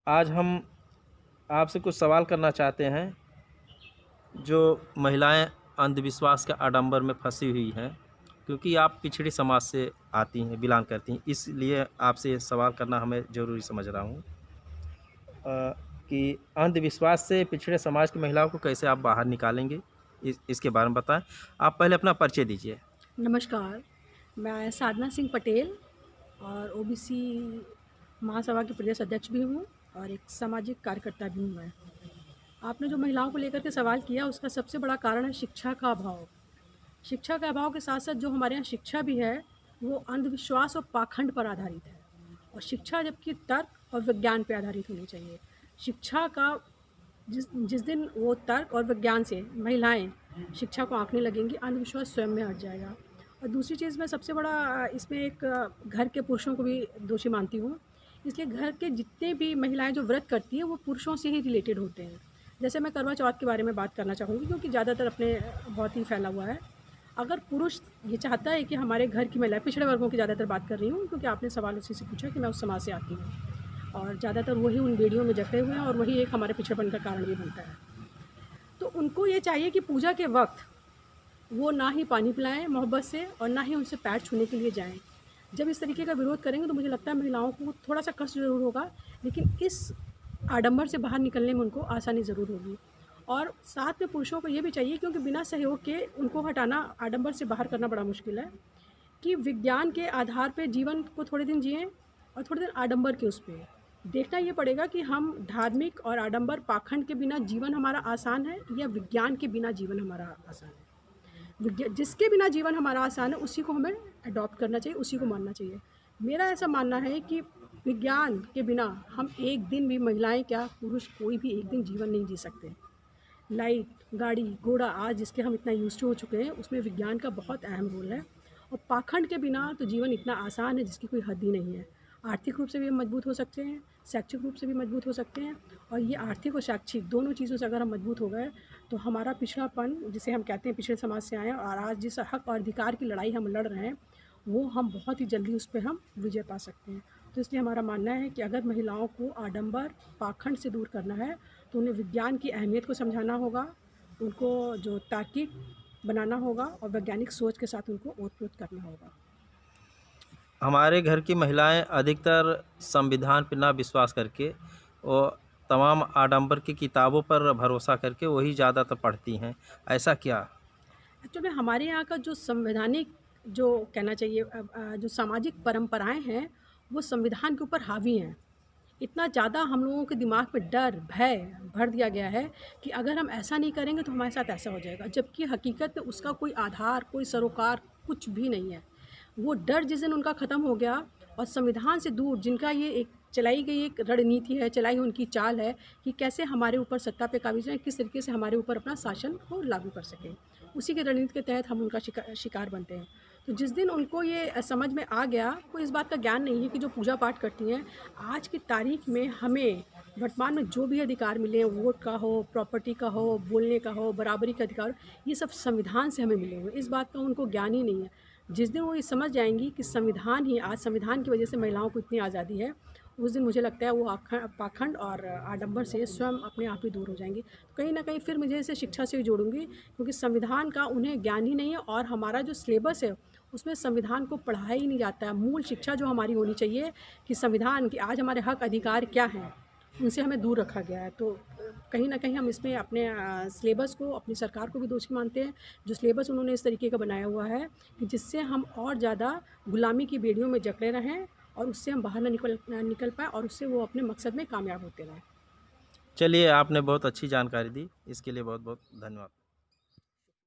आज हम आपसे कुछ सवाल करना चाहते हैं। जो महिलाएं अंधविश्वास के आडंबर में फंसी हुई हैं, क्योंकि आप पिछड़ी समाज से आती हैं, बिलोंग करती हैं, इसलिए आपसे ये सवाल करना हमें ज़रूरी समझ रहा हूँ कि अंधविश्वास से पिछड़े समाज की महिलाओं को कैसे आप बाहर निकालेंगे? इसके बारे में बताएं। आप पहले अपना परिचय दीजिए। नमस्कार, मैं साधना सिंह पटेल और ओबीसी महासभा की प्रदेश अध्यक्ष भी हूँ और एक सामाजिक कार्यकर्ता भी हूँ मैं। आपने जो महिलाओं को लेकर के सवाल किया उसका सबसे बड़ा कारण है शिक्षा का अभाव। शिक्षा के अभाव के साथ-साथ जो हमारे यहाँ शिक्षा भी है, वो अंधविश्वास और पाखंड पर आधारित है और शिक्षा जबकि तर्क और विज्ञान पे आधारित होनी चाहिए। शिक्षा का जिस जिस दिन वो तर्क और विज्ञान से महिलाएं शिक्षा को आंकने लगेंगी, अंधविश्वास स्वयं में हट जाएगा। और दूसरी चीज़ मैं सबसे बड़ा इसमें एक घर के पुरुषों को भी दोषी मानती हूँ। इसलिए घर के जितने भी महिलाएं जो व्रत करती हैं वो पुरुषों से ही रिलेटेड होते हैं। जैसे मैं करवा चौथ के बारे में बात करना चाहूँगी क्योंकि ज़्यादातर अपने बहुत ही फैला हुआ है। अगर पुरुष ये चाहता है कि हमारे घर की महिलाएं, पिछड़े वर्गों की ज़्यादातर बात कर रही हूँ क्योंकि आपने सवाल उसी से पूछा कि मैं उस समाज से आती हूँ और ज़्यादातर वही उन बेड़ियों में जकड़े हुए हैं और वही एक हमारे पिछड़ेपन का कारण भी बनता है। तो उनको ये चाहिए कि पूजा के वक्त वो ना ही पानी पिलाएं मोहब्बत से और ना ही उनसे पैर छूने के लिए जाएं। जब इस तरीके का विरोध करेंगे तो मुझे लगता है महिलाओं को थोड़ा सा कष्ट ज़रूर होगा, लेकिन इस आडंबर से बाहर निकलने में उनको आसानी ज़रूर होगी। और साथ में पुरुषों को ये भी चाहिए क्योंकि बिना सहयोग के उनको हटाना, आडंबर से बाहर करना बड़ा मुश्किल है, कि विज्ञान के आधार पे जीवन को थोड़े दिन जिएँ और थोड़े दिन आडंबर के उस पे। देखना ये पड़ेगा कि हम धार्मिक और आडंबर पाखंड के बिना जीवन हमारा आसान है या विज्ञान के बिना जीवन हमारा आसान है। जिसके बिना जीवन हमारा आसान है उसी को हमें अडॉप्ट करना चाहिए, उसी को मानना चाहिए। मेरा ऐसा मानना है कि विज्ञान के बिना हम एक दिन भी, महिलाएँ क्या पुरुष कोई भी, एक दिन जीवन नहीं जी सकते। लाइट, गाड़ी, घोड़ा आज जिसके हम इतना यूज़ टू हो चुके हैं उसमें विज्ञान का बहुत अहम रोल है और पाखंड के बिना तो जीवन इतना आसान है जिसकी कोई हद ही नहीं है। आर्थिक रूप से भी हम मजबूत हो सकते हैं, शैक्षिक रूप से भी मजबूत हो सकते हैं और ये आर्थिक और शैक्षिक दोनों चीज़ों से अगर हम मजबूत हो गए तो हमारा पिछड़ापन, जिसे हम कहते हैं पिछड़े समाज से आए हैं और आज जिस हक और अधिकार की लड़ाई हम लड़ रहे हैं, वो हम बहुत ही जल्दी उस पे हम विजय पा सकते हैं। तो इसलिए हमारा मानना है कि अगर महिलाओं को आडंबर, पाखंड से दूर करना है तो उन्हें विज्ञान की अहमियत को समझाना होगा, उनको जो तार्किक बनाना होगा और वैज्ञानिक सोच के साथ उनको ओत-प्रोत करना होगा। हमारे घर की महिलाएं अधिकतर संविधान पर ना विश्वास करके और तमाम आडंबर की किताबों पर भरोसा करके वही ज़्यादातर पढ़ती हैं। ऐसा क्या? एक्चुअली हमारे यहाँ का जो संवैधानिक, जो कहना चाहिए जो सामाजिक परंपराएँ हैं, वो संविधान के ऊपर हावी हैं। इतना ज़्यादा हम लोगों के दिमाग में डर, भय भर दिया गया है कि अगर हम ऐसा नहीं करेंगे तो हमारे साथ ऐसा हो जाएगा, जबकि हकीकत में उसका कोई आधार, कोई सरोकार कुछ भी नहीं है। वो डर जिस दिन उनका ख़त्म हो गया और संविधान से दूर जिनका ये एक चलाई गई एक रणनीति है, चलाई हुई उनकी चाल है कि कैसे हमारे ऊपर सत्ता पे काबिज़ रहें, किस तरीके से हमारे ऊपर अपना शासन को लागू कर सकें। उसी के रणनीति के तहत हम उनका शिकार बनते हैं। तो जिस दिन उनको ये समझ में आ गया, को इस बात का ज्ञान नहीं है कि जो पूजा पाठ करती हैं, आज की तारीख में हमें वर्तमान में जो भी अधिकार मिले हैं, वोट का हो, प्रॉपर्टी का हो, बोलने का हो, बराबरी का अधिकार, ये सब संविधान से हमें मिले हुए हैं। इस बात का उनको ज्ञान ही नहीं है। जिस दिन वो ये समझ जाएँगी कि संविधान ही, आज संविधान की वजह से महिलाओं को इतनी आज़ादी है, उस दिन मुझे लगता है वो पाखंड और आडंबर से स्वयं अपने आप ही दूर हो जाएँगी। कहीं न कहीं फिर मुझे इसे शिक्षा से भी जोड़ूँगी क्योंकि संविधान का उन्हें ज्ञान ही नहीं है और हमारा जो सिलेबस है, उसमें संविधान को पढ़ाया ही नहीं जाता है। मूल शिक्षा जो हमारी होनी चाहिए कि संविधान कि आज हमारे हक अधिकार क्या हैं, उनसे हमें दूर रखा गया है। तो कहीं न कहीं हम इसमें अपने सिलेबस को, अपनी सरकार को भी दोषी मानते हैं, जो सिलेबस उन्होंने इस तरीके का बनाया हुआ है कि जिससे हम और ज़्यादा गुलामी की बेड़ियों में जकड़े रहें और उससे हम बाहर ना निकल पाएँ और उससे वो अपने मकसद में कामयाब होते रहें। चलिए, आपने बहुत अच्छी जानकारी दी। इसके लिए बहुत बहुत धन्यवाद।